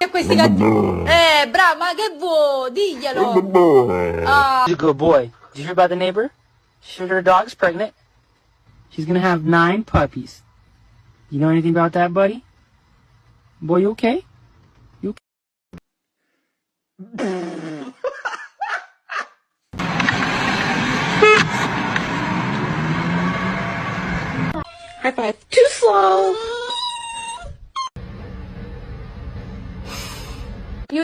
Questi gattini. Bravo, ma che vuoi? Diglielo. He's a good boy. Did you hear about the neighbor? She heard her dog's pregnant. She's gonna have 9 puppies. You know anything about that, buddy? Boy, you okay? You okay? High five. Too slow.